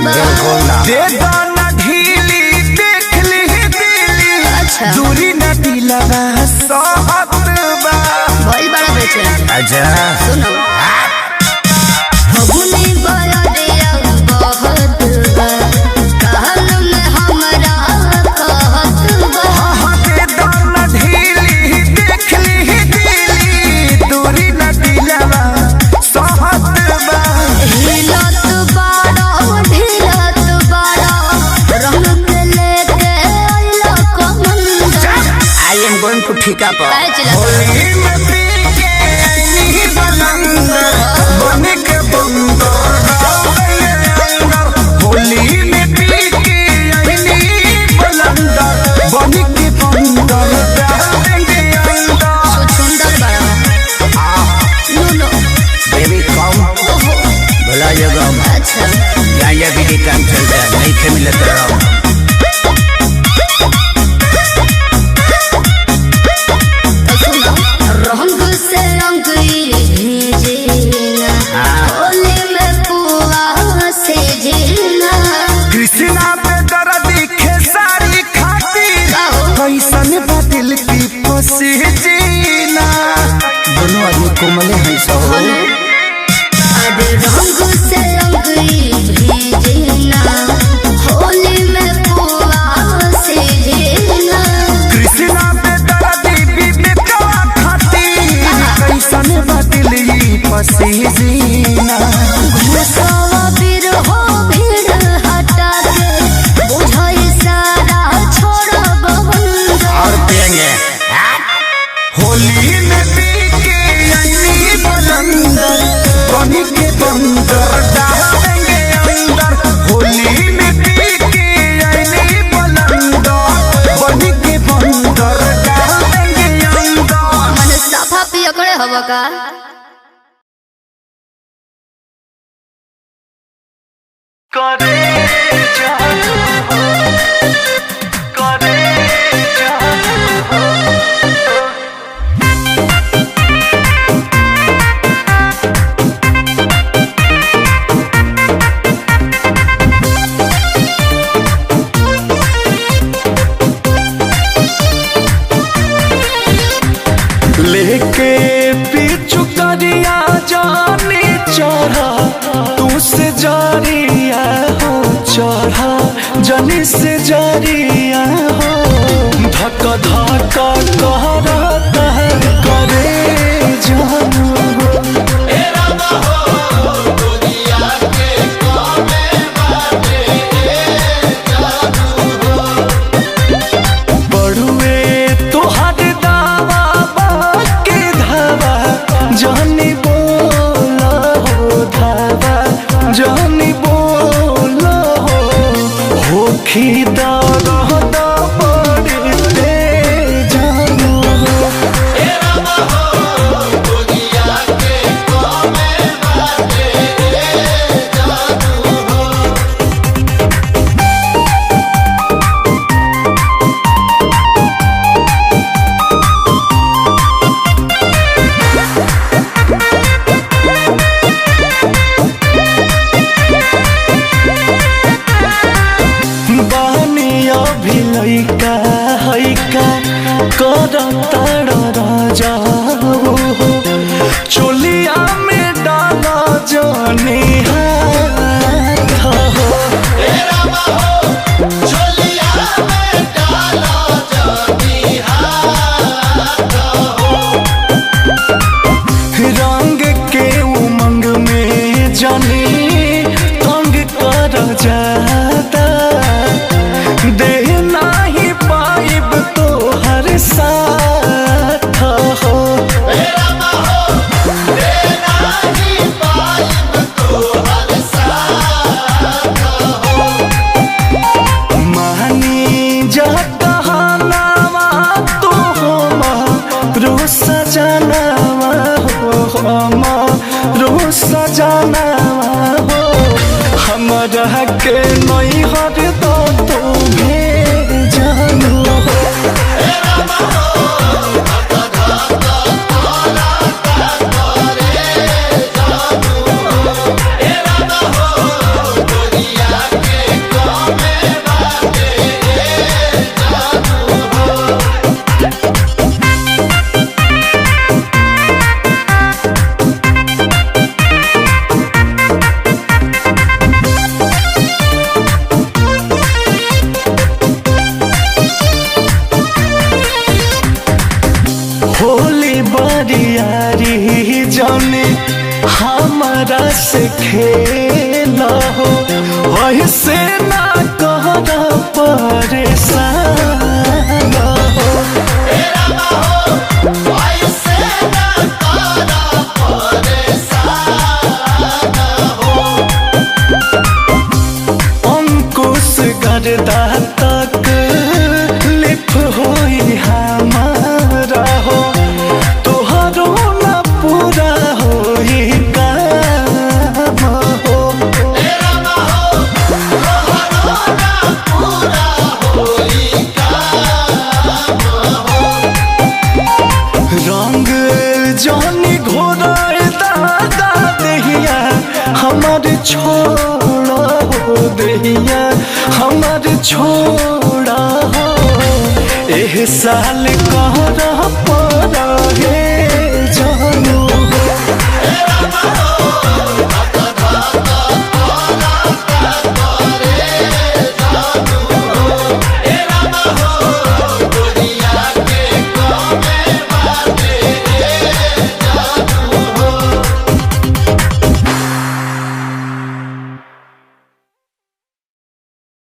दे दाना ढीली देख ली दिली। अच्छा दूरी न दिलवा सहत बा बहुत बड़ा बेचैन। अच्छा सुनो फगुनी बरदिया बहुत बा कहल में हमरा कहत बा। हाँ दे दाना ढीली देख ली दिली। दूरी न दिलवा सहत बा। हिलत बाड़ा ढिलत बाड़ा रंग के लेके आइला कमंडा। आई एम गोइंग टू ठिका पर काहे चिल्लात? होली में पी के आईनी बलंदर बन के बंदर अंदर। होली में पी के आईनी बलंदर बन के बंदर डालेंगे अंदर। सुंदर बाड़ा नो बेबी कम ओहो भला जगह अच्छा गांजा भी के काम चलता है नहीं खे मिलत रहो। तो सुनो रंग से रंग भेजना होली में पुआ से जीना। कृष्णा पे दर्दी खेसारी खातिर कैसन बातिल की फंसी जीना। दोनों आदमी कोमले हैं सो अरे रंग से रंग भेजना होली में पुआ से जीना। कृष्णा पे दर्दी विवेकवा खातिर कैसन बातिल की फंसी जीना। घुसावा फिर हो भीड़ हटा के बुझाई सारा छोड़ बंद। और पियेंगे होली में पी के आईनी बलंदर बनी के बंदर डालेंगे अंदर। होली में पी के आईनी बलंदर बनी के बंदर डालेंगे अंदर। मन साफा पियकड़े हवा का करे जादू हो करे जादू हो। लेके पीछू करिया जानी चढ़ा तू से जारिया हो चढ़ा जनी से जारिया हो। धक धक कहता है करे जानू बड़ुए तुहार दावा बाके धावा जानी बोला हो धावा जानी बोला हो खीदा रहदा पड़ते जानू बानिया भी लइका हैका करता राजा हो। चोलिया में डाला जानी हाथ हो। रंग के उमंग में जानी तंग कर जाता देना ही पाइब तो हर साथ हो। मानी जा कहनावा तो रो सजनावा हो रो सजनावा हो। हमरा के नहीं हर दो तुम्हें जानू हो। हमारा से खेला हो, वैसे ना कहना परेशान हो। अंकुश गर्दा तक लिप होई हमारा हो, तोहरो ना पूरा होई काम हो। रंग जानी घोड़ा दादा दहिया हमार छोड़ा हो, दहिया हमार छोड़ा हो। एह साल कहरा पड़ा हे जानू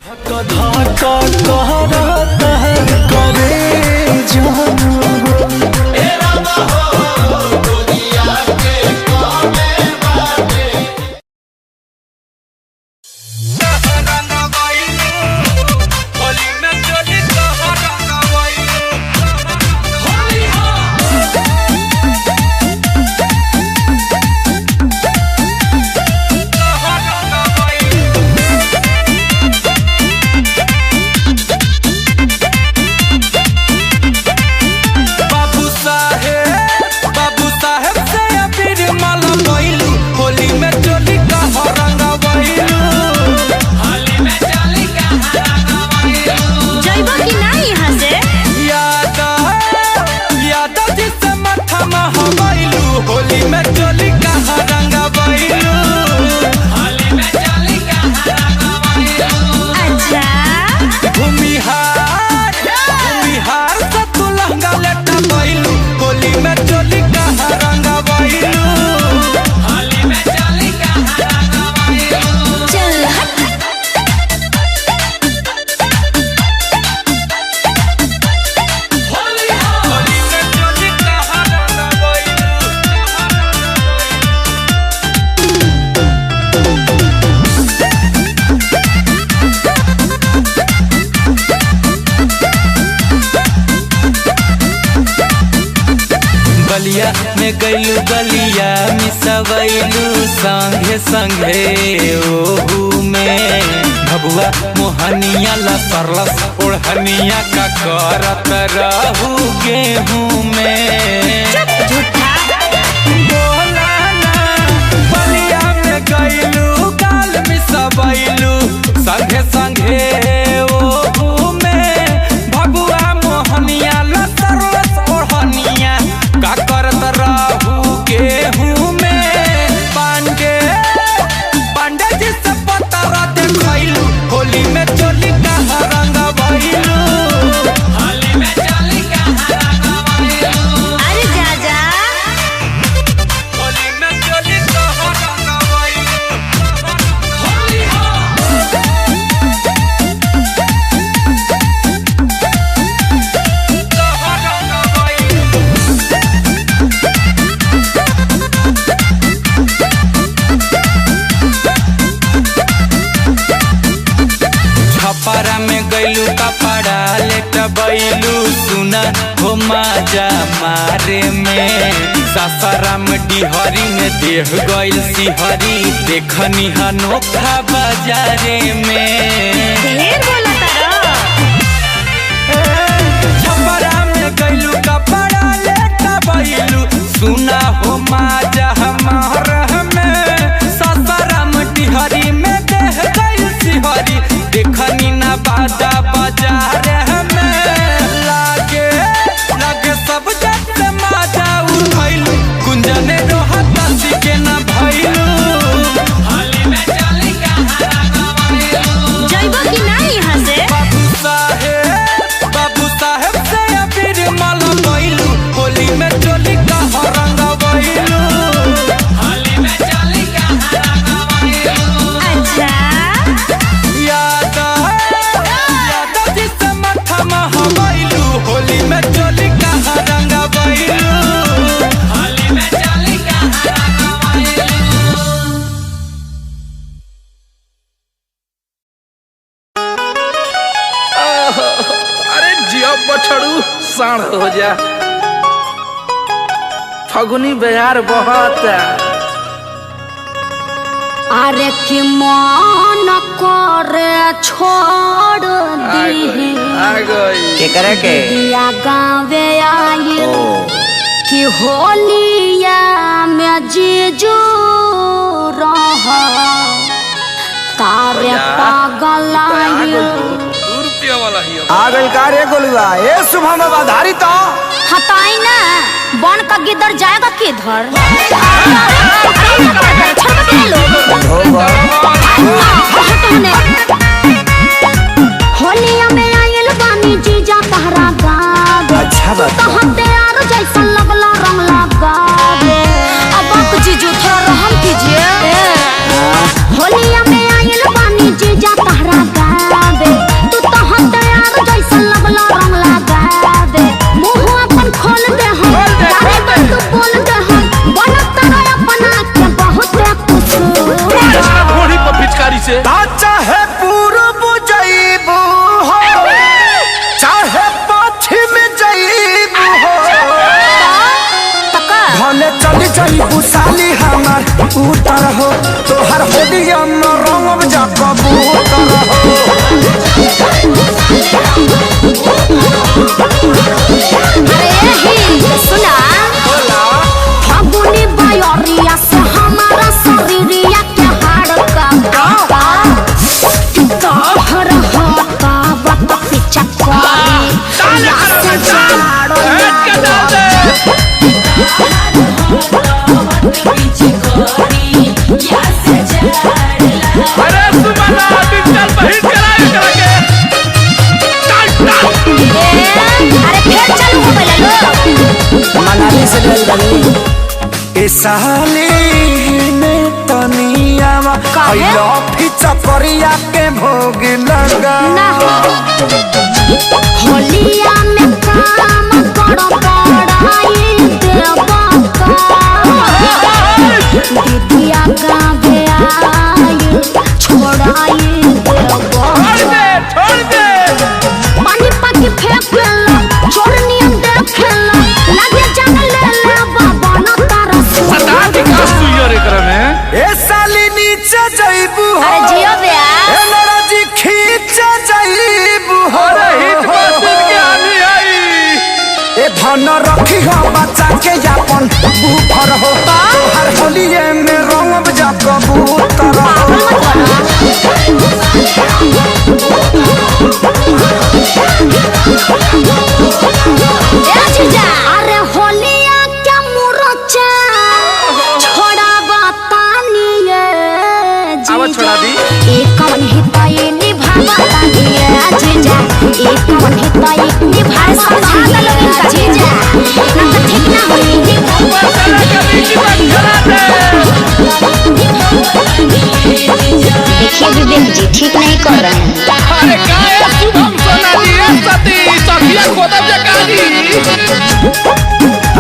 धक्का कहरा करे जानू गलिया में गैलू गलिया मिसवैलू संगे संगे ओहू में भबुआ मोहनिया लसरलस ओढ़निया का करत रहू गेहूं में। बोला ना गलिया में गैलू गाल मिसवैलू संगे संगे ओहू में भबुआ मोहनिया लसरलस ओढ़निया का करत रहू गेहूं में। पांडे जी से पतरा देखैलू होली में चोली कहाँ रंग भइलू। होली में चोली कहाँ रंग भइलू। अरे जा जा होली में चोली कहाँ रंग भइलू। होली हो कहाँ रंग भइलू। छपरा में गैलू कपड़ा लेट बैलू सुना हो माजा मारे में। सासाराम डिहरी में देह गैल सिहरी देखनी अनोखा बाजारे में। ढेर बोला तारा छपरा में गैलू कपड़ा लेट बैलू सुना हो माजा हमार में। सासाराम डिहरी में देह गैल सिहरी देखनी ना बाजा बाजार में। लागे सब जग माजा उठैलू कुंजन रोहत के ना भइलू। होली में चली कहाँ रंग भइलू। अब बछड़ू साढ़ हो जा। फगुनी बयार बहुत अरे कि मन करे छोड़ दी के करे के दिया गावे आई कि होलिया में जीजू रह तारे पागल आगल कार्य गोलुआ ए शुभम बधारी तो हटाई ना बन का गिदर जाएगा किधर होलिया में आयल बानी जीजा तहरा गावे अच्छा बात तो हम तैयार जैसा लगला रंग लगावे अब आप जीजू थोड़ा रहम कीजिए होलिया में आयल बानी जीजा तहरा गावे तू तो हम तैयार जैसा लगला रंग लगावे मुंह अपन खोल दे हम जाने बात तू बोल दे हम बनत रहे अपना के बहुत कुछ घोड़ी पर पिचकारी से चाहे पूरब जइबू हो चाहे पश्चिम जइबू हो भले चली जइबू साली हमार उतर हो तोहर होलिया में रंग जा कबूतर हो सुना फगुनी बयरिया से हमारा शरीरिया के हाड़ का तोहर होता बत पीछा करी या से जाड़ो अरे सुमना डिजिटल बहिर कराए करके अरे फिर चालू हो गइल लो मनाली से गइल बनी ए साली ने तनियावा आइलो फिचा करिया के भोग लगा ना होलिया में काम करो बड़ाई देवा दीदिया गावे आई छोड़ाई देवा छोड़ दे पानी पाकी फेंक ला छोड़नी हम देख ला लगे जान ले ले बाबा ना तारा सदा के का सुयर एकरा में ए साली नीचे जइबू हो अरे जियो बे ए मेरा जी खींच जइबू हो अरे हिट मशीन के आनी आई ए धन रखी हो बच्चा के अपन बूफर हो तोहर होलिए में रंग जा कबूतर हो अरे होलिया क्या मुरचा छोड़ा बतानी आवा छोड़ा दी एक कवन हिताई निभावा तानी जीजा एक कवन हिताई निभा समझा द लोग इनका जीजा ना तो ठीक ना होई देखिए विवेक जी ठीक नहीं कर रहे हैं अरे काय शुभम सोना जी सती सखिया खोदब जकाली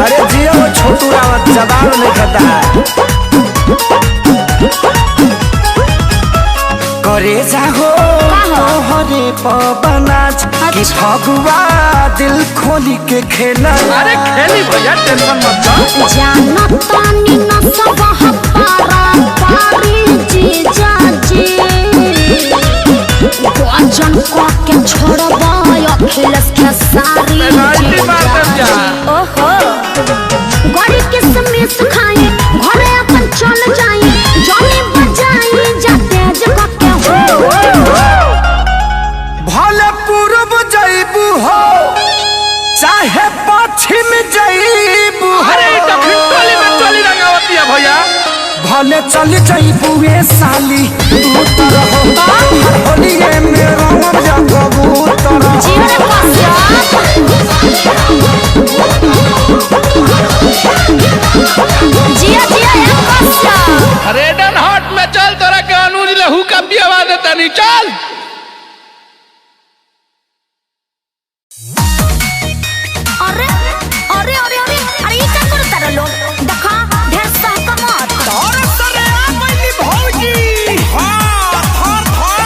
अरे जियो छोटू रावत जवाब नहीं खाता करे जाहो हरे पवनाज कि फगुआ दिल खोली के खेला अरे खेली भैया टेंशन मत लो जाना तानी न सब हपारा पारी जीजा जी वजन को के छोड़बा अखिलेश के सारी जीजा ओहो गड़ी के समेत खाए घरे अपन चल जाए जाने बजाए जाते जग के हो भले पूरब जइबू हो चाहे पश्चिम जइबू अरे दक्षिण टोली में टोली रंगावती है भैया भले चल जइबू ए साली उतर हो हर होलिए में रंग जा कबूतर हो जीवन जिया जिया एक कस्या रेडन हॉट में चल तोरा के अनुज लहू का बियावा देता नहीं चल अरे अरे अरे अरे अरे ये क्या करता रे लोग देखा ढेर सहका मत और सरे आ गइली भौजी हां थर थर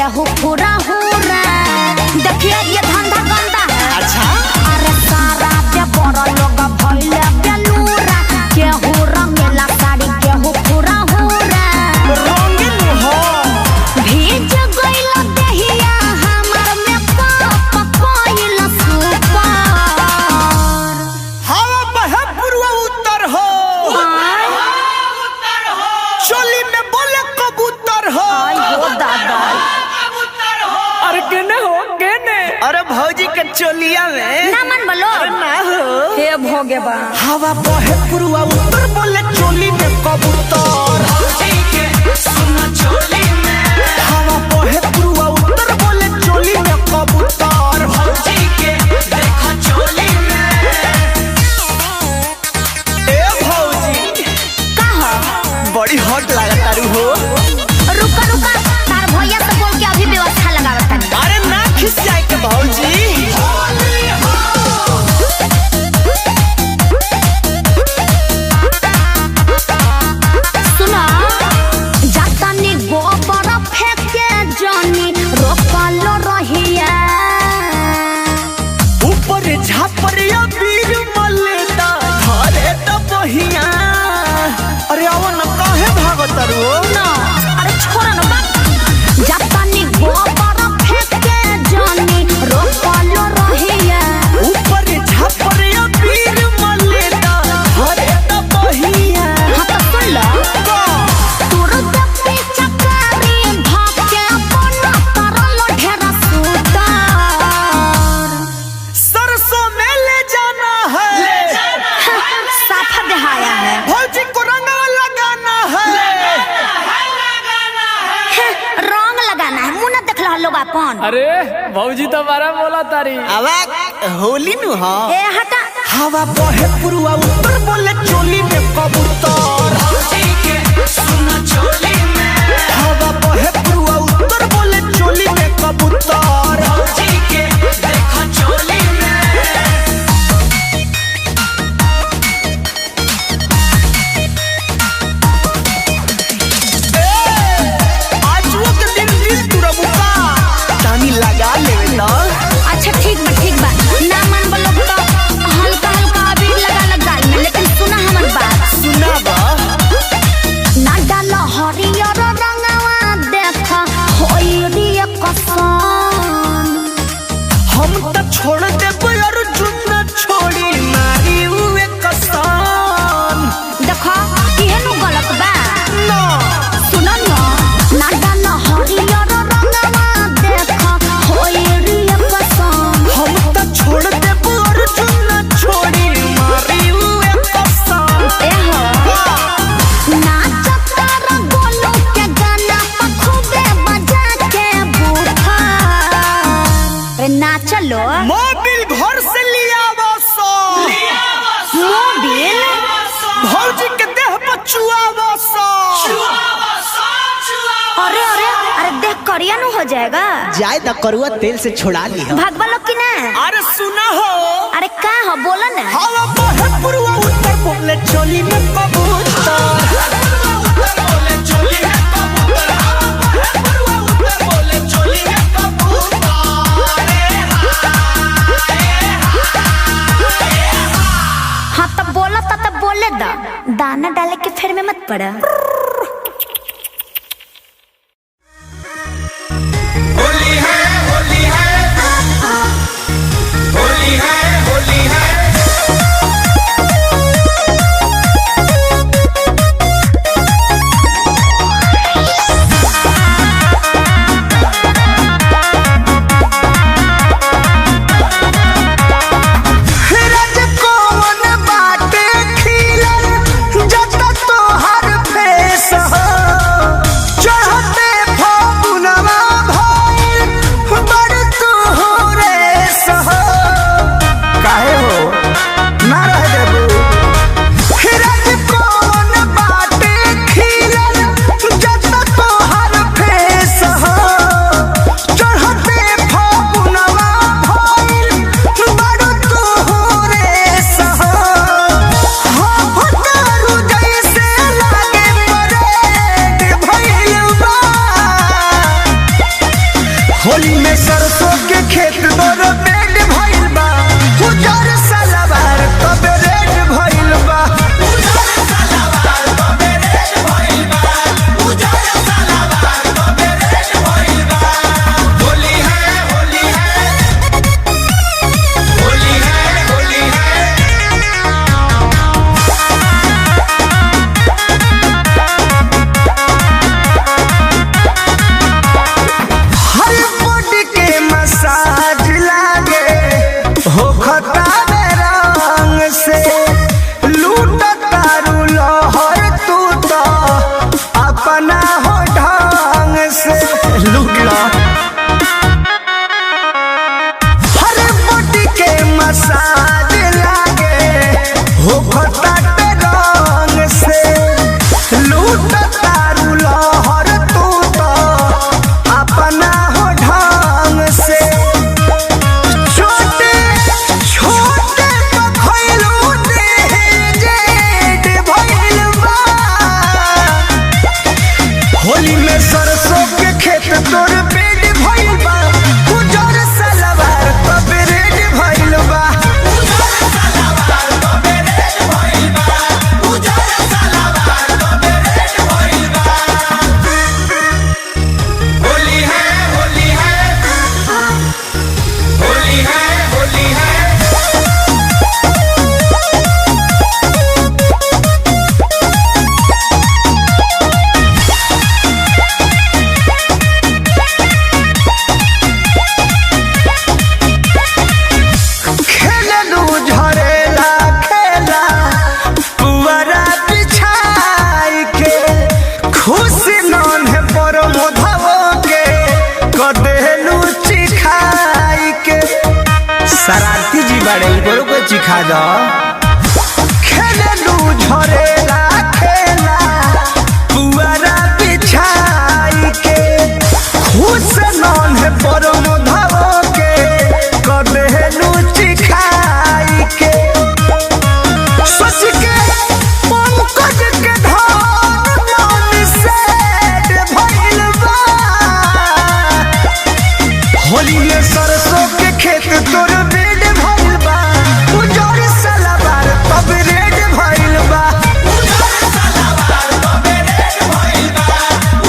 केहू पूरा हुरा। देखिए ये धंधा गंदा है। अच्छा अरे सारा पे बड़ा लोग भइले बेलूरा। केहू रंगेला साड़ी केहू पूरा हुरा। रंगीन हो भीज गइल देहिया हमर में पाप कोइल सुपर। हवा बहे पूर्व उत्तर हो चोली में बोले कबूतर हो। हो दादा अरे केने हो केने अरे भौजी के चोलिया में ना मन बोलो ना हो हे भोगे बा। हवा बहे पूर्व उत्तर बोले चोली में कबूतर। हवा बहे पूर्व उत्तर बोले चोली में कबूतर। ए भौजी कहा बड़ी हॉट लागत तारू हो। रुका रुका तार भैया से बोल के अभी व्यवस्था लगावत तनी। अरे ना खिसियाई के भौजी सुना जातानी गोबर फेंके जानी रोकल रहिया। ऊपर झापरिया वीर मलेदा धरे त बहिया। अरे आवा न काहे भागत तारू हो। ना अरे छोड़ा ना बात। जातानी गोबर फेंके जानी रोकल रहिया। ऊपर झापरिया वीर मलेदा धरे त बहिया। हाँ तो सुन लो तोर दपी चकारी भागे अपना करल ढेरा सुतार। सरसों में ले जाना है साफा देहाया है। भौजी को रंगा लगाना है। रंग लगाना है मुंह न देख लो लोग अपन। अरे भौजी तो बड़ा बोला तारी। आवाज होली नु हो ए हटा हवा बहे पूर्व उत्तर बोले चोली में कबूतर। हवा बहे पूर्व उत्तर बोले चोली में कबूतर। आजुओ के दिन दिल तुरबुका तानी लगा लेवे न। अच्छा ठीक बा ना मन बोलो तो हल्का हल्का अबीर लगा गाल में। लेकिन सुना हमर बात सुना बा ना डाल हरियर रंगवा देख होई रे कसम। हम त छोड़ देबे अर्जुन न छोड़ी मारी हुए कसम। देखो केहनु गलत बा ना सुनो ना डाल हरियर रंगवा देख होई रे कसम। हम त छोड़ देबे अर्जुन न छोड़ी मारी हुए कसम। ए हो नाच तारा गोलू के गाना पर खूबे बजा के बूथा। रे नाच लो मोबिल घर से लिया सो मोबिल। भौजी के देह पर चुआवा सो। अरे अरे अरे देख करिया नु हो जाएगा। जाए द करुआ तेल से छोड़ा ली हम। भागवा लो कि ना। अरे सुना हो अरे का हो बोला ना। हवा बहे पूर्व उत्तर बोले चोली में कबूतर। हाँ तब बोला तब बोले दा दाना डाले के फिर में मत पड़ा। रज कौन बाटे खिलल जत तोहर होली में सरसों के खेत तोर पेट भइल बा उजर सलवार तबे रेड भइल बा उजर सलवार तबे रेड भइल बा उजर सलवार तबे रेड भइल बा होली है होली है होली है होली है हर बॉडी के मसाज लागे हो खता में रंग से लूट तारू लहर तू तो अपना हो ढंग से लूट ला हर बॉडी के मसाज लागे हो खता में रंग से लूट तारू लहर तू तो अपना हो ढंग से छोटे छोटे पखैलू जेठ भइल बा होली में सरसों के खेत तोर पेट भइल बा उजर सलवार तबे रेड भइल बा उजर सलवार तबे रेड भइल बा उजर सलवार तबे रेड भइल बा होली है होली है होली है होली है खेललू झरेला खेला पुअरा बिछाई के खुश नन है पर मोधवो के कदेलू चिखाई के शरारती जी बड़े गोरो को चिखा दो खेललू झरेला खेला पुअरा बिछाई के खुश नन है पर मोधवो के कदेलू चिखाई के सोच के पंकज के धान मन सेठ भइल बा होली में सरसों के खेत तोर बेड भइल बा उजर सलवार तब रेड भइल बा उजर सलवार तब रेड भइल बा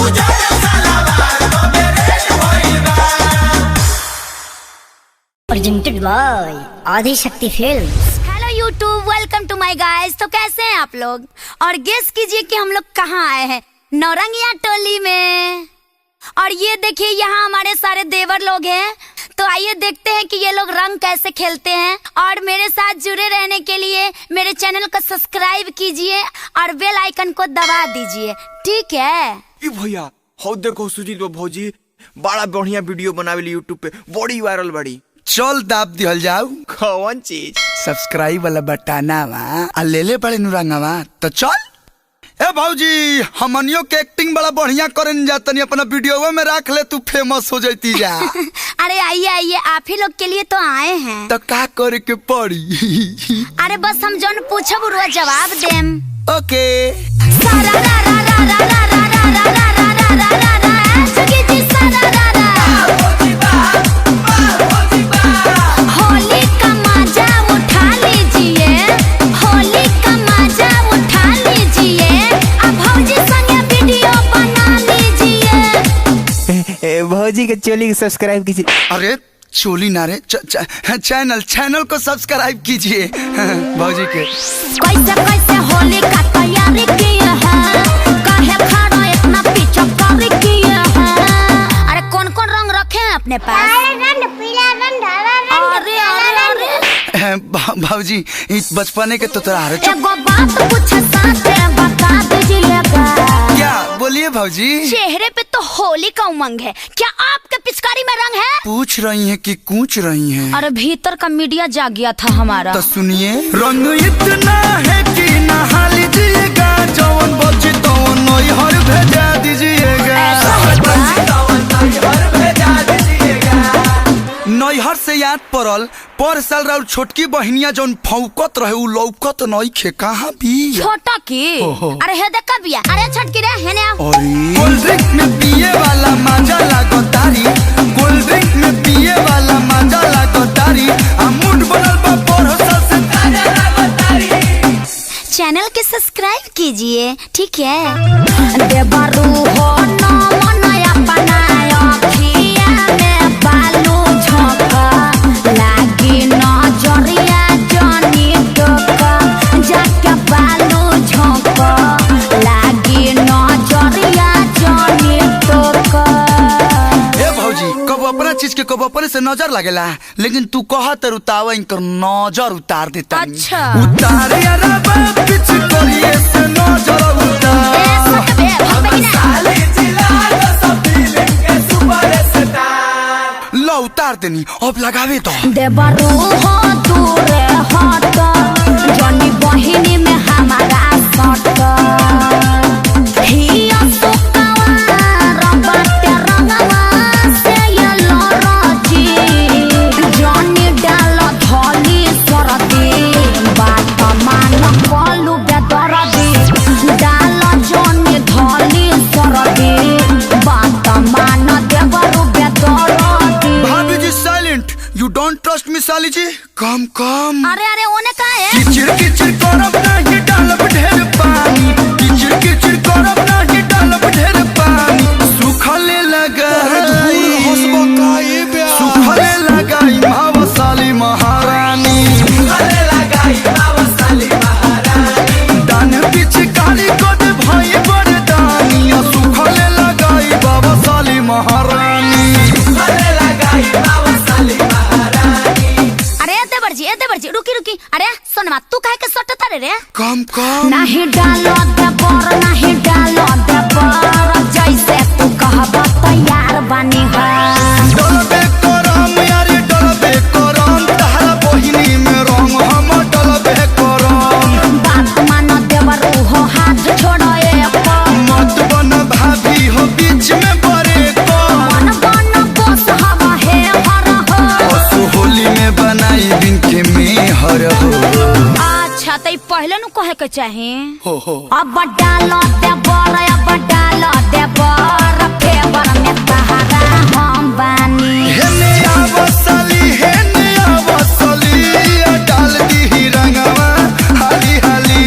उजर सलवार तब रेड भइल बा presented by Adi Shakti films. Hello YouTube, welcome to my guys. तो कैसे हैं आप लोग? और गेस कीजिए कि हम लोग कहाँ आए हैं? नौरंगिया टोली में। और ये देखिए यहाँ हमारे सारे देवर लोग हैं। तो आइए देखते हैं कि ये लोग रंग कैसे खेलते हैं। और मेरे साथ जुड़े रहने के लिए मेरे चैनल को सब्सक्राइब कीजिए और बेल आइकन को दबा दीजिए, ठीक है? ई भैया हो देखो सुजीत भौजी बड़ा बढ़िया वीडियो बनावेली यूट्यूब पे, बड़ी वायरल बड़ी। चल दाब दिहल जाऊ कौन चीज? सब्सक्राइब वाला बटाना वा आ ले बड़े नुरंगवा तो चल। ए भौजी हमनियो के एक्टिंग बड़ा बढ़िया करन जातनी, अपना वीडियो में रख ले, तू फेमस हो जाती जा। अरे आइए आइए, आप ही लोग के लिए तो आए हैं। तो का करे के पड़ी? अरे बस हम जौन पूछब उरुआ जवाब देम। ओके सारा रा रा रा रा रा रा रा रा रा रा रा रा रा सुगी जी सारा रा रा। होली का मजा उठा लीजिए, होली का मजा उठा लीजिए, अब भौजी संगे वीडियो बना लीजिए। भौजी के चोली के सब्सक्राइब कीजिए। अरे चोली ना रे चैनल को सब्सक्राइब कीजिए भौजी के। कैसे कैसे होली का तैयारी किए हैं, काहे खड़ा इतना पीछे कर किए हैं। अरे कौन कौन रंग रखे हैं अपने पास? पीला रंग, हरा रंग, अरे अरे अरे भौजी बचपने के तो तोरा एगो बात पूछ साथे बता दीजिएगा। क्या बोलिए भौजी? चेहरे पे तो होली का उमंग है, क्या आपके पिचकारी में रंग है? पूछ रही हैं कि कूच रही हैं? अरे भीतर का मीडिया जाग गया था हमारा। तो सुनिए, रंग इतना है कि नहा लीजिएगा, जौन बची तो नैहर भेजा दीजिएगा। नैहर से याद पड़ल, पर साल राउर छोटकी बहनिया जौन फौकत रहे उ लौकत नइखे, कहाँ भी छोटा की? अरे हे देखा बिया, अरे छोटकी रे हेने आ। कोल्ड ड्रिंक में पिए वाला मजा लागतारी, कोल्ड कीजिए ठीक है। देवरू हो न मनया बनाया खिया में बालू झोंका लागी नजरिया जनी टोका जाके बालू झोंका लागी नजरिया जनी टोका। ए भौजी कब अपना चीज के कब अपने से नजर लगेला, लेकिन तू कहा तर उतावा इनकर नजर उतार देता। अच्छा उतार यार बाप पीछे करिए से नजर उतार। लो उतार देनी अब लगावे तो। देवरू हो दूरे हट जनी बहिनी में हमारा सट हिया सुकावा रबाटे रंगवा से ये लरजी जनी डाल धली सरदी बात मान कलू बेदरदी डाल जनी धली सरदी बात मान देवरू बेदरदी। भाभी जी silent, you don't trust me साली जी। कम कम अरे अरे ओने का है किचिर किचिर करब नाही डालब ढेर पानी, किचिर किचिर करब नाही डालब ढेर पानी। सुखले लगाई सुखले लगाई माव साली महारानी, दान पीछे काली कोट भाई बरदानी। सुखले लगाई बाबा साली महारानी। अरे देवर जी रुकी रुकी। अरे सोनमा तू काहे के सटता रे कम कम नहीं डालो देवर नहीं डालो देवर जैसे तू कहबा तैयार बनी है। डलबे करम यारे डलबे करम, तहरा बहिनी में रंग हम डलबे करम। बात मानो देवर हो हाथ छोड़ो ए मत बन भाभी हो बीच में बड़े को, मन बन बस हवा है हर हो। होली में बनाई बिन के में हर हो। अच्छा तई पहले नु कहे के चाहे हो अब डालो देवर अब डालो देवर फेवर में तहरा हम बानी। हेने आवसली हेने आवसली डाल दी रंगवा हाली हाली।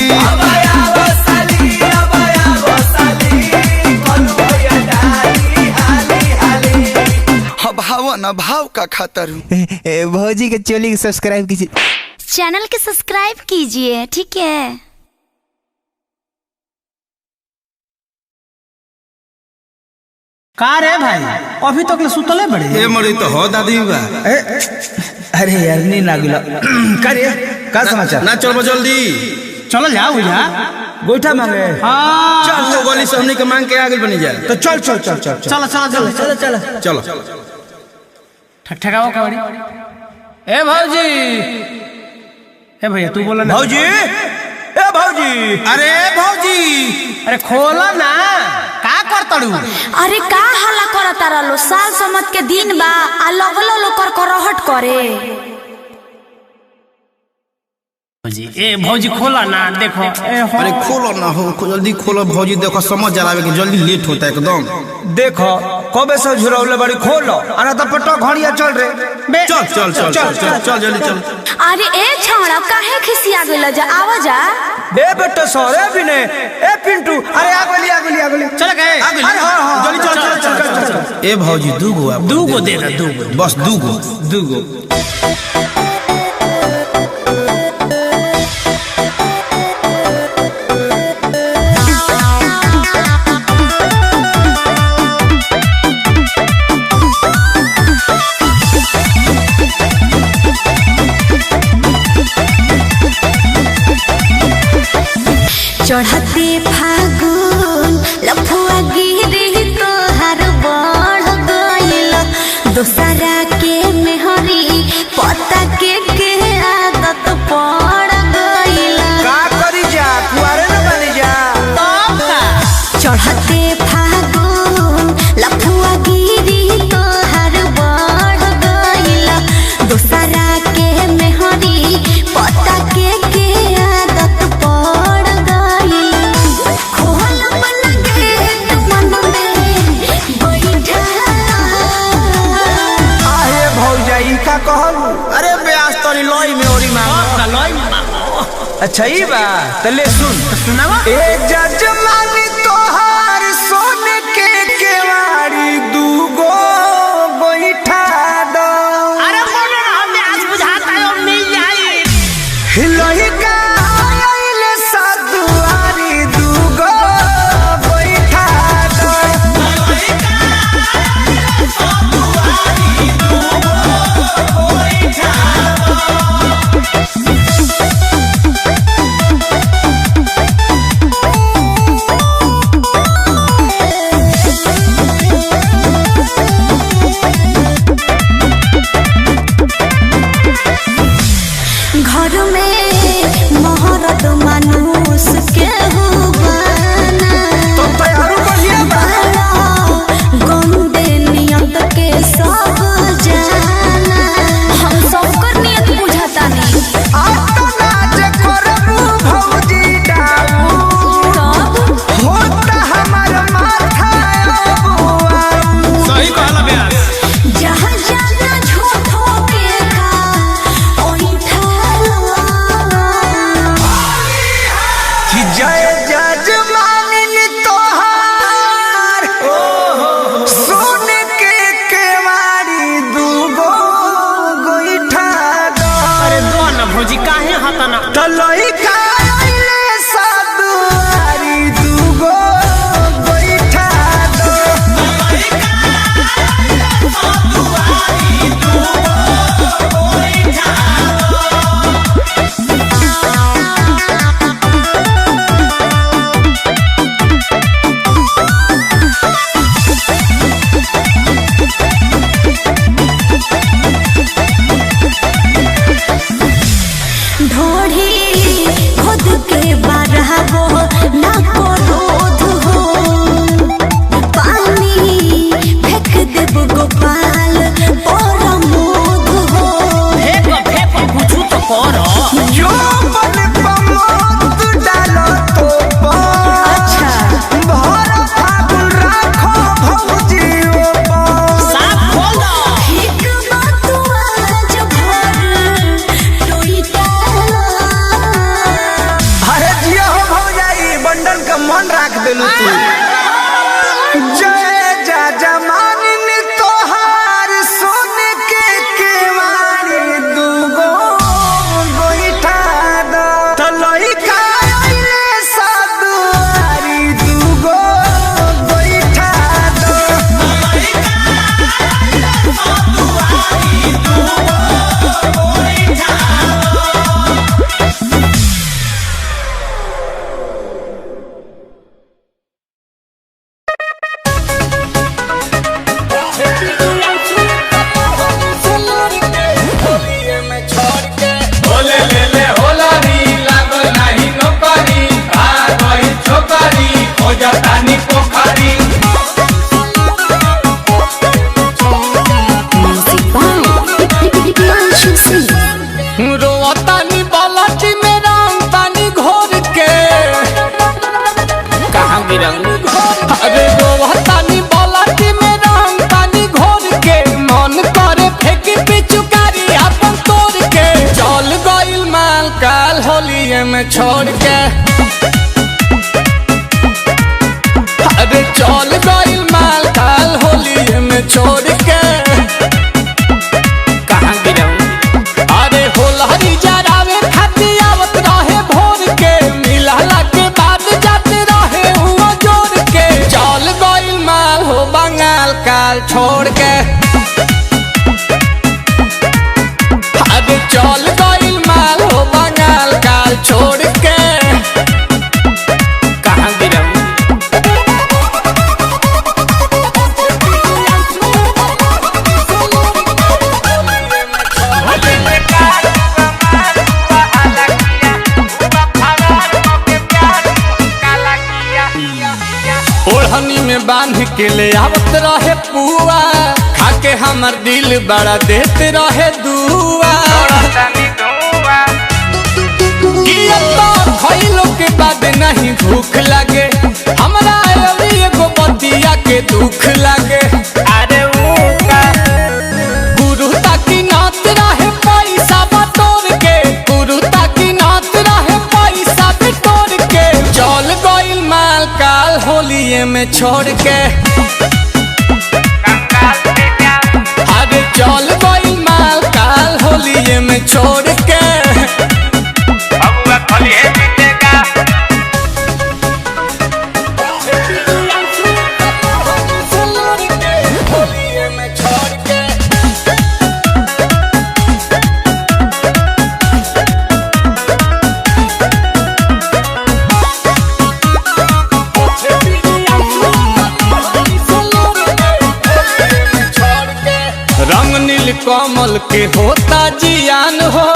अब भाव न भाव का खातर भौजी के चोली के सब्सक्राइब कीजिए, चैनल के सब्सक्राइब कीजिए ठीक है। का रे भाई अभी तक ले सुतले बड़े ए मरी तो हो दादी बा। अरे यार नी ना गिला का रे का समाचार ना चलो जल्दी चलो जाओ जा गोईठा मांगे। हाँ चल तो गोली से हमनी के मांग के आगे बनी जाए। तो चल चल चल चल चलो चलो चलो चलो चलो ठकठकाओ कबड्डी। ए भौजी ए भैया तू बोला ना भौजी ए भौजी। अरे भौजी अरे खोला ना का करतड़ू। अरे का हल्ला करता रहलो साल समझ के दिन बा आ लगलो लो कर करहट करे। भौजी ए भौजी खोला ना देखो ए हो अरे खोलो ना हो जल्दी खोलो भौजी, देखो समझ जलावे के जल्दी लेट होता है एकदम। देखो कबे से झुरौले बड़ी खोलो अरे तो पटो घड़िया चल रे। चल चल चल चल चल चल जल्दी चल। अरे ए छौड़ा काहे खिसिया गेल जा आवा जा। बे बेटा सोरे भी ने ए पिंटू अरे आगोली चल गए अरे हां जल्दी चल चल चल चल। ए भौजी दूगो दे ना दूगो बस दूगो। चढ़ते फागुन लफुआ गिरी तोहर बढ़ गइल दोसरा के मेहरी पता के आदत पड़ गइल। का करी जा कुआरे न बनी जा। चढ़ते फागुन लफुआ गिरी तोहर बढ़ गइल दोसरा के मेहरी पता के आदत पड़ गइल। खोल मन गेट मन में बैठा आहे भौजाई का कहलू अच्छा ये बा तले सुन सुनावा ए जजमानी तोहार सोने के केवाड़ी दूगो बैठा दो। अरे बोले ना हमें आज बुझाता है और मिल जाए हिलही का आइले साधुआरी दूगो बैठा दो। घर में मोहरत मानुस के हुआना तो तैयारू बढ़िया बा। गंदे नियत के सब जाना हम सबकर नियत बुझाता नहीं आता नाच करबू भौजी डाऊ होता हमार माथा अबुआ। सही कहला ब्यास। जहाँ जाना झूठो के का ओइठा कि जय जजमानी तोहार सोने के केवाड़ी दूगो गोइठा दो। अरे दो ना भौजी काहे हता ना तलई का आइले साधुआरी दूगो गोइठा दो। ढोढ़ी खुद के बरहबो ना को रोध हो पानी फेंक देब गोपाल पर मोध हो फेंक कुछ तो करो जो मन पमोत डालो तो पर। अच्छा भर फागुन राखो भौजी ओपर। साफ खोल दो एक बात आज भर टोईटा अरे जिया हो भौजाई बंडल का मन राख देलू तू। जय जजमानी तोहार सोने के केवाड़ी दूगो गोइठा दो। तलई का आइले साधुआरी दूगो गोइठा दो। होले ले ले होला नी लागो नाही नौकरी आ गई छोकरी हो जाता नी पोखरी। रोता नी बालाटी में रंग पानी घोर के कहाँ गिरंग अरे रोता नी बालाटी में रंग पानी घोर के मन करे फेंक पिचुकारी अपन तोड़ के चल गइल माल काल होलिये में छोड़ के। अरे चल गइल माल काल होलिये में छोड़ के कहाँ गिरंग अरे होलहरी जरावे खाती आवत रहे भोर के मिलहला के बाद जाते रहे हुआ जोड़ के चल गइल माल हो बंगाल काल छोड़ के। अरे चल गइल माल हो बंगाल काल छोड़ के कहाँ गिरंग ओढ़नी में बांध के ले आवत रहे पुआ खाके हमर दिल बड़ा देते रहे दुआ। कि अब तो खइलो के बाद नहीं भूख लगे हमरा अभी एगो बतिया के दुख लगे। अरे वो का गुरु ताकि नात रहे पैसा बटोर के गुरु ताकि नात रहे में छोड़ के अरे चल गई माल काल होलिये में छोड़ के होलिये में छोड़ के रंग नील कमल के होता जियान हो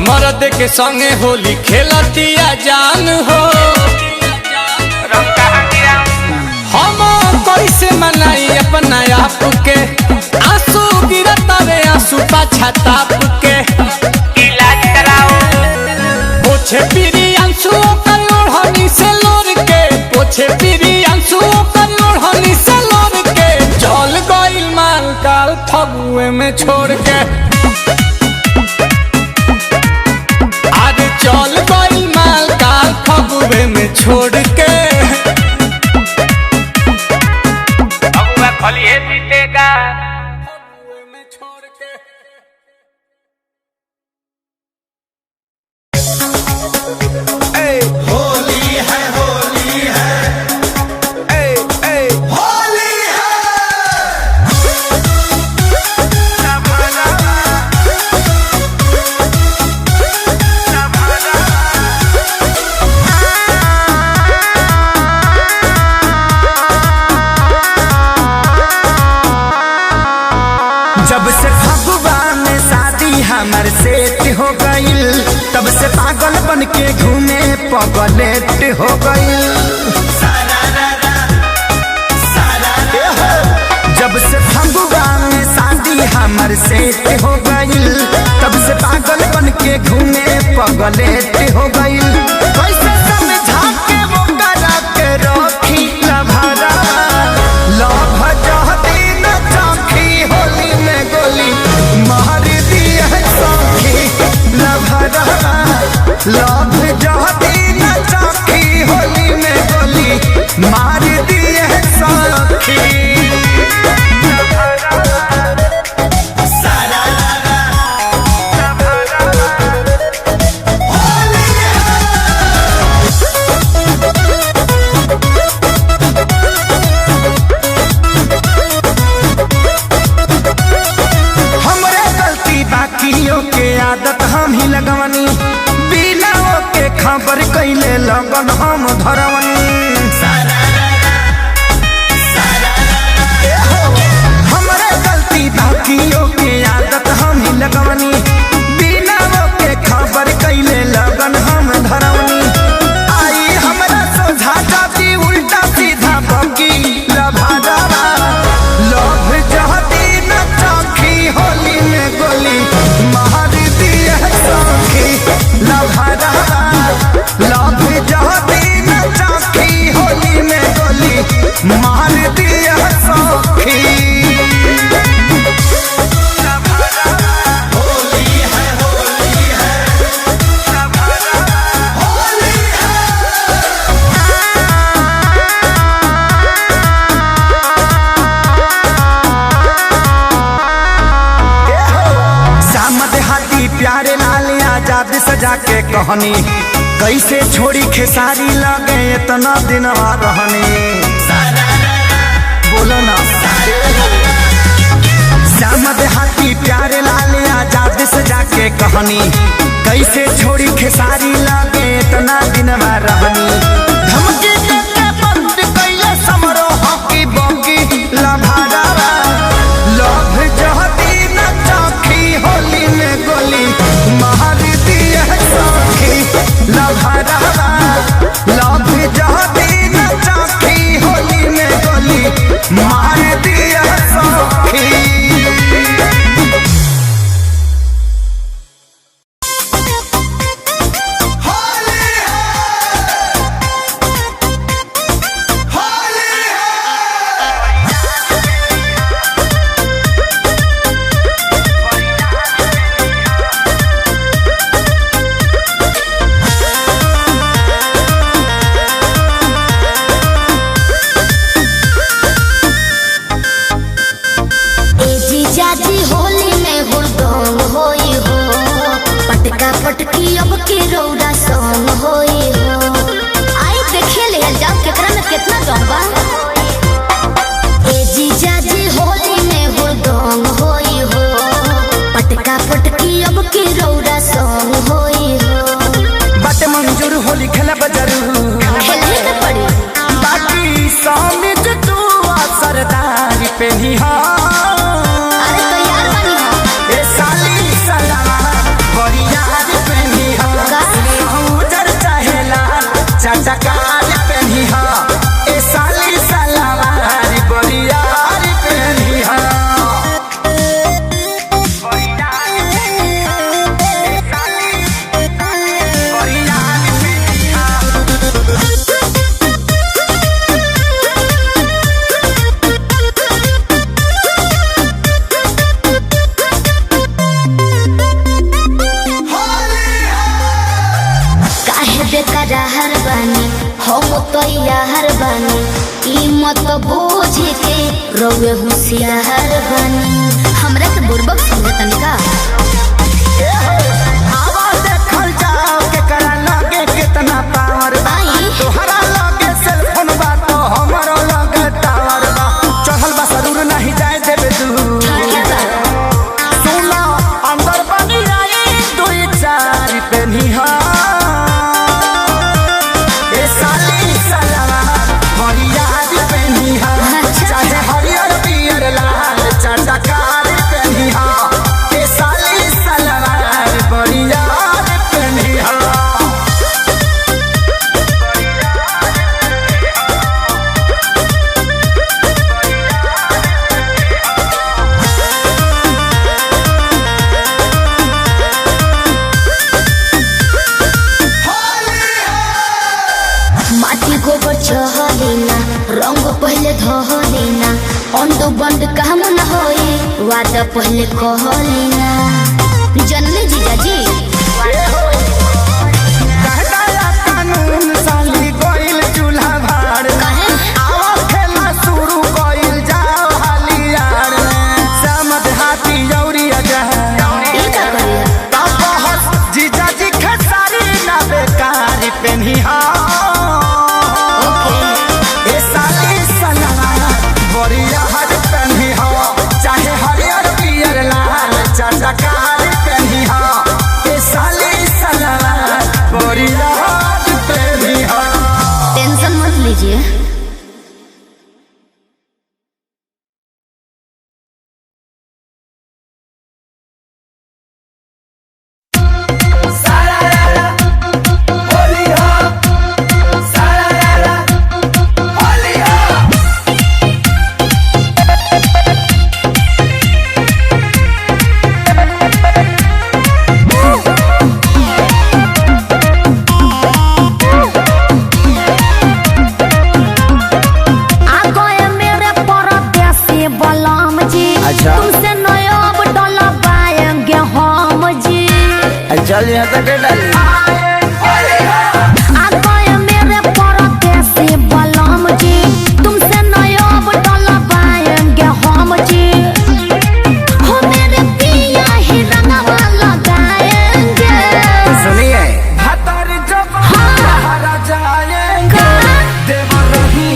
मर्द के संगे होली खेलतिया जान हो हम कैसे मनाई अपना आप के आंसू गिरता रे आंसू पाछा ताप के इलाज कराओ पोछे पीरी आंसू कर ओढ़नी से लोर के पोछे पीरी आंसू कर ओढ़नी से लोर के चल गइल माल काल फगुए में छोड़ के आज चल गइल माल काल फगुए में छोड़ के फगुआ खलिए जीतेगा फगुए में छोड़ के जब से फगुआ में शादी हमर सेट हो गईल तब से पागल बन के घूमे पगलेट हो गईल जब से फगुआ में शादी हमर सेट हो गईल तब से पागल बन के घूमे पगलेट हो गईल कैसे समझा के वो करा के रखी लभरा लभ जहती न चाखी होली में गोली मार दिया सखी लभरा लभ जहती न चाखी होली में गोली मार दिया सखी आदत हम ही लगवनी बिना के खबर कैले लगन हम धरवनी हमरे गलती बाकियों के आदत हम ही लगवनी बिना के खबर कैले लगन हम धरवनी आई हमरा सोझा जाती उल्टा सीधा बकी लभादारा लभ जहती न चाखी होली में गोली मार लभरा लभ जहती न चाखी होली में गोली मार दिया सखी होली है प्यारे लाल आजाद सजा के कहनी कैसे छोड़ी खेसारी लगे इतना दिन रहनी बोलो ना श्याम देहाती प्यारे लाल आजाद सजा के कहनी कैसे छोड़ी खेसारी लगे इतना दिन रहनी धमकी देके बंद कैले समरो हकी बकी लभारा लभ जहती न चाखी होली में गोली मार दिया सखी लभरा लभ जहती न चाखी होली में गोली मार दिया सखी होली तैयार बानी ई मत बूझ के रउए होशियार बानी हमरा के बुर्बक समझे तनिका आवाज देखल जाओ के करा लगे कितना पावर बा तोहरा लगे सेलफोन बा तो हमरो लगे टावर बा चढ़ल बा जरूर नहीं जाए देबे तू सुना अंदर बनी आई दुई चार पे निहा ए साली सलावा बढ़िया पे निहा चाहे हरियर पियर लाल चटकार पे निहा ए साली सलावा बढ़िया पे निहा माटी गोबर चहलीना रंग पहले धहलीना अंड बंड काम न होए वादा पहले कहलीना जनले जीजाजी कहदाया कानून साली कोइल चूल्हा भाड़ कहे आवा खेला शुरू कोइल जाओ हालियार समझ हाथी जौरिया जहां ई का करिया तापहस जीजाजी खेसारी ना बेकारी पेनिहा ए साली सलावा बढ़िया हर पेनिहा चाहे हरियर पियर लाल चटकार पेनिहा ए साली सलावा बढ़िया हर पेनिहा टेंशन मत लीजिए तुमसे नया डॉला पाएंगे हम जी चल यहाँ तक डाली आ गए मेरे परदेसी बलम जी तुमसे नया डॉला पाएंगे हम जी हो मेरे पिया ही रंगवा लगाएंगे सुनिए भतर जब हाँ। बाहर जाएंगे देवर ही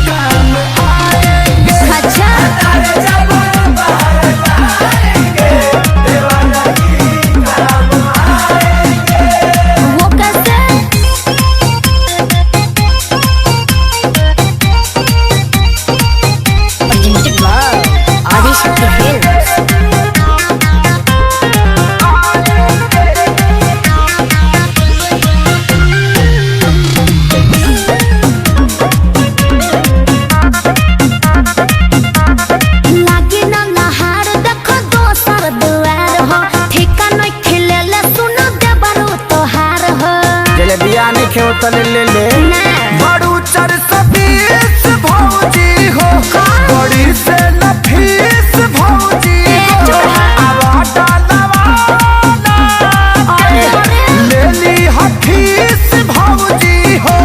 काम आएंगे अच्छा भतर जब बाहर जाएंगे देवर ही काम आएंगे वो कैसे आदिशक्ति फिल्म्स। लागी ना नहार देखो दोसर दुआर हो ठिका नहीं खिलेले सुनो देबरू तोहार हो जलेबिया नहीं खेव तो ले ले ना बड़ू 420 भौजी हो बड़ी से नफीस भौजी हो आवा डालवाना ले ली हफीस भौजी हो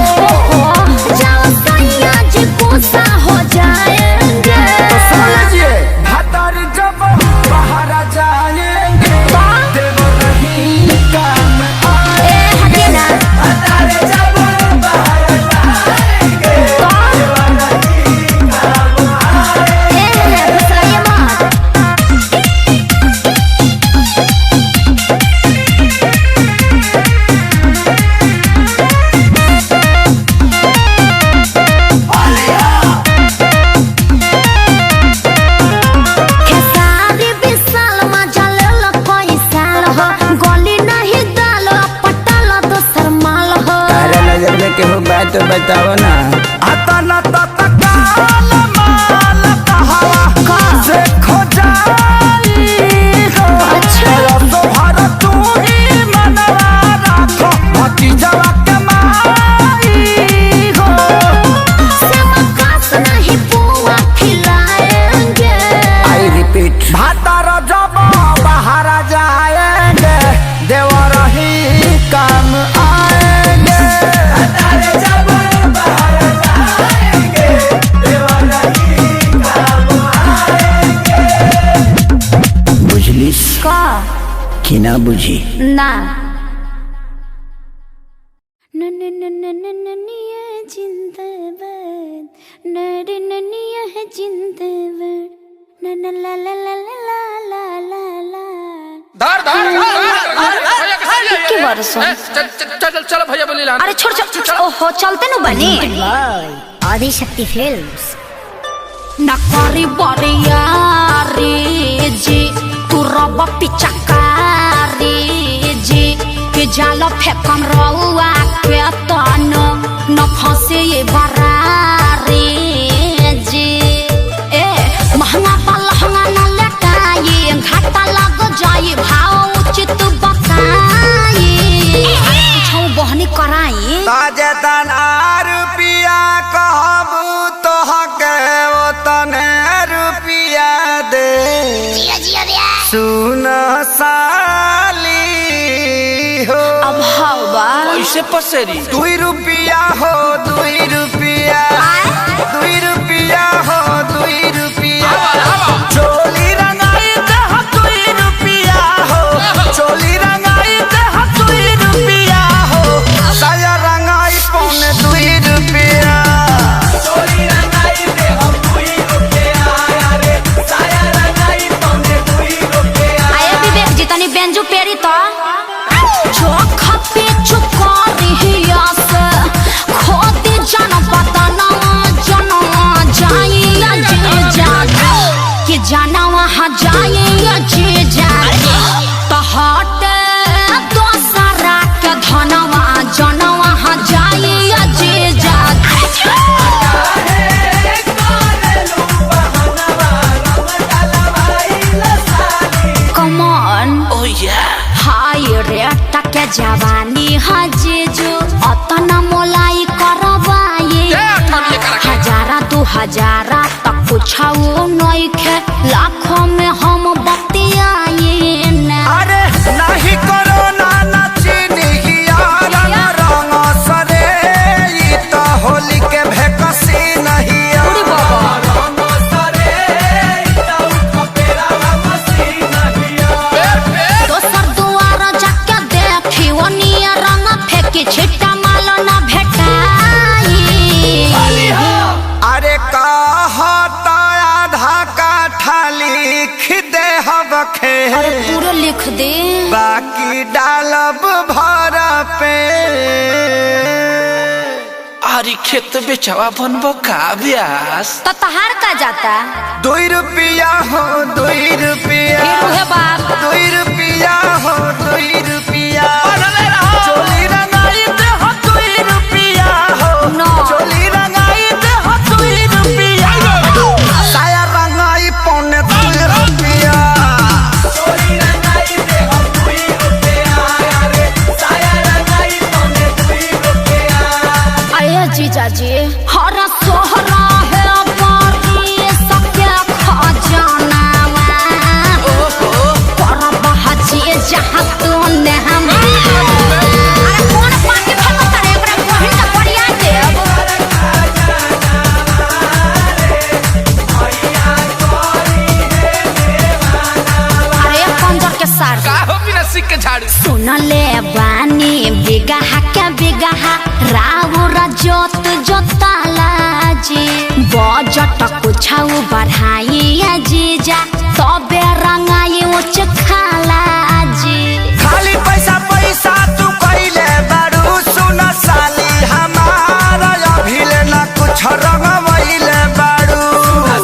जाओ सैया जी गुस्सा हो जाएंगे समझिए भतर जब बाहर जाएंगे देवर ही काम ए हटेना भतर जब बाहर कि ना बुझी ना चलो भैया बोली अरे छोड़ छोड़ ओहो चलते नु बनी आदि शक्ति फिल्म्स। नकारी बरियारी जी तू रब पिचकारी जी के जाल फेकम रउआ के तन न फंसे ये बरारी जी ए महंगा पलहंगा न लटाई घाटा लग जाई भाव उचित बताई छौ बहनी कराई ताजे तना रुपिया कहबू तोहके ओतने रुपिया दे सुन साली हो अब हवा कैसे पसेरी 2 रुपिया हो 2 रुपिया 2 रुपिया हो 2 रुपिया चोली रंगाई दे 2 रुपिया हो चोली रंगाई दे 2 रुपिया हो साया रंगाई पौने 2 रुपिया चोली रंगाई दे 2 रुपिया रे साया रंगाई पौने 2 रुपिया आए विवेक जी तनी बेंजू पेरी तो जो खपे चुकारी से खोदे जन पता ना जना जाई जे जागे कि जाना वहाँ जाई जे जागे तो हट दोसरा के धनवा जना वहाँ जाई जे जागे Come on oh yeah हाय रे टके जवानी हजेजो अतना मोलाई करवाए हजारा 2000 तक कुछाओ नइखे लाखों में हम बतियाए ना अरे नहीं करो ना नचनी यार रंग सरे ई तो होली के भेकसी नहीं रंग सरे ई तो खपेरा मसी नहीं दोसर दुआर जाके देखी ओनिया रंग फेंकी छिट्टा माल न भेटाई अरे कहता आधा काठा लिख दे हबखे अरे पूरा लिख दे बाकी डालब भर पे आरी खेत बेचवा बनबो का ब्यास तो तहार का जाता 2 रुपिया हो 2 रुपिया फिर उहे बाप 2 रुपिया हो 2 रुपिया चोली रंगाई दे 2 रुपिया हो No. चोली रंगाई दे 2 रुपिया साया रंगाई पौने 2 रुपिया चोली रंगाई दे 2 रुपिया रे साया रंगाई पौने 2 रुपिया आया जीजा जी हर सोहरा है बारी सबके खजाना पर बहची जहाँ तूने हम अरे कौन पानी फेंको तारे एकरा बहिन का बढ़िया देव अरे कंजर के सार का हो बिना सिक के झाड़ू सुन ले बानी बिगहा के बिगहा राउर जोत जोताला जी बजट कुछाऊ बढ़ाई जीजा तबे रंगाई उच खाला जी खाली पैसा पैसा तू कइले बारू सुन साली हमारा अभिले ना कुछ रंगवइले बारू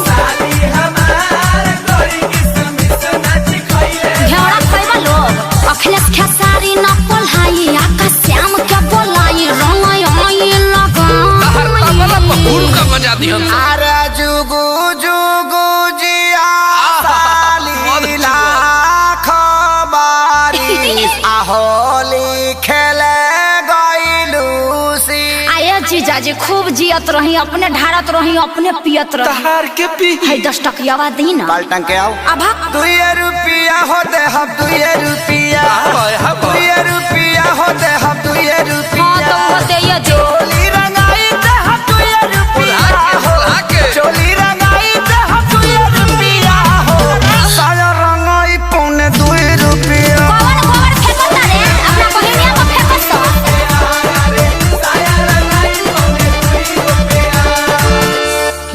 साली हमार कोई किसमिस नाच खइले घेरा खइबा लोग अखिलेश खेसारी न पोल्हाई आकाश श्याम के बोलाई रंगाई आई लगा फूल का बजा दिहन अरे जुगु जुगु जिया साली लाख बारी होली खेले गइलू सी आये जीजाजी खूब जियत रही अपने ढारत रही अपने पियत रही तहार के पी है 10 टकियावा दी ना बाल्टन के आओ अब 2 रुपिया हो दे हम 2 रुपिया हाँ, 2 रुपिया हो दे हम 2 हाँ रुपिया तो वो दे ये जो चोली रंगाई दे हम 2 रुपिया हो चोली रंगाई दे हम 2 रुपिया हो साया रंगाई पौने 2 रुपिया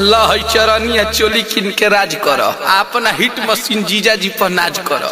अल्लाह चरनिया चोली किन के राज कर अपना हिट मशीन जीजा जी पर नाज कर।